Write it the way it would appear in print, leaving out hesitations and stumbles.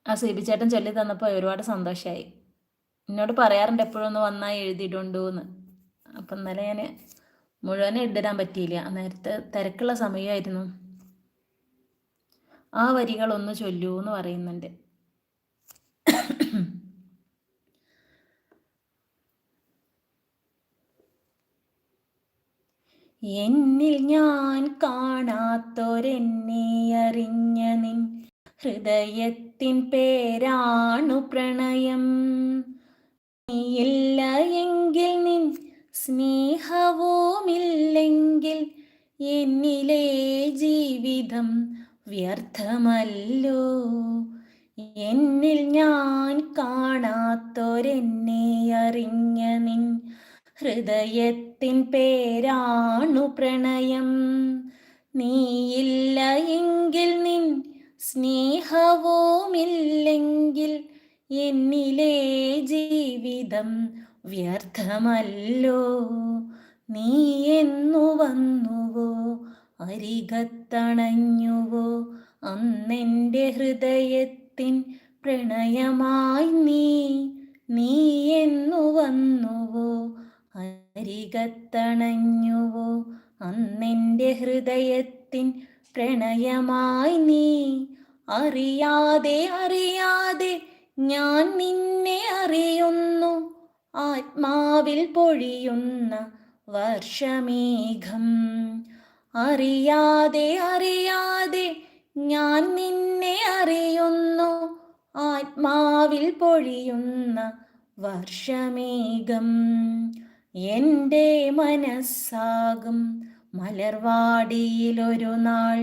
ആ സീബിച്ചേട്ടൻ ചൊല്ലി തന്നപ്പോൾ ഒരുപാട് സന്തോഷമായി. എന്നോട് പറയാറുണ്ട് എപ്പോഴും ഒന്ന് വന്നാൽ എഴുതിയിടുണ്ടൂന്ന്. അപ്പം ഇന്നലെ ഞാൻ മുഴുവനും എഴുതിടാൻ പറ്റിയില്ല, നേരത്തെ തിരക്കുള്ള സമയമായിരുന്നു. ആ വരികളൊന്ന് ചൊല്ലൂ എന്ന് പറയുന്നുണ്ട്. എന്നിൽ ഞാൻ കാണാത്തൊരെന്നെ അറിഞ്ഞ നിൻ ഹൃദയത്തിൻ പേരാണു പ്രണയം. നീയില്ല എങ്കിൽ നിൻ സ്നേഹവുമില്ലെങ്കിൽ എന്നിലെ ജീവിതം വ്യർത്ഥമല്ലോ. എന്നിൽ ഞാൻ കാണാത്തൊരെന്നെ അറിഞ്ഞ നിൻ ഹൃദയത്തിൻ പേരാണു പ്രണയം. നീയില്ല എങ്കിൽ നിൻ സ്നേഹവുമില്ലെങ്കിൽ എന്നിലെ ജീവിതം വ്യർത്ഥമല്ലോ. നീ എന്നു വന്നുവോ അരികത്തണഞ്ഞുവോ അന്നെൻ്റെ ഹൃദയത്തിൻ പ്രണയമായി നീ എന്നു വന്നുവോ അരികത്തണഞ്ഞുവോ അന്നെൻ്റെ ഹൃദയത്തിൻ പ്രണയമായി നീ. അറിയാതെ അറിയാതെ ഞാൻ നിന്നെ അറിയുന്നു, ആത്മാവിൽ പൊഴിയുന്ന വർഷമേഘം. അറിയാതെ അറിയാതെ ഞാൻ നിന്നെ അറിയുന്നു, ആത്മാവിൽ പൊഴിയുന്ന വർഷമേഘം. എൻ്റെ മനസ്സാകും മലർവാടിയിലൊരു നാൾ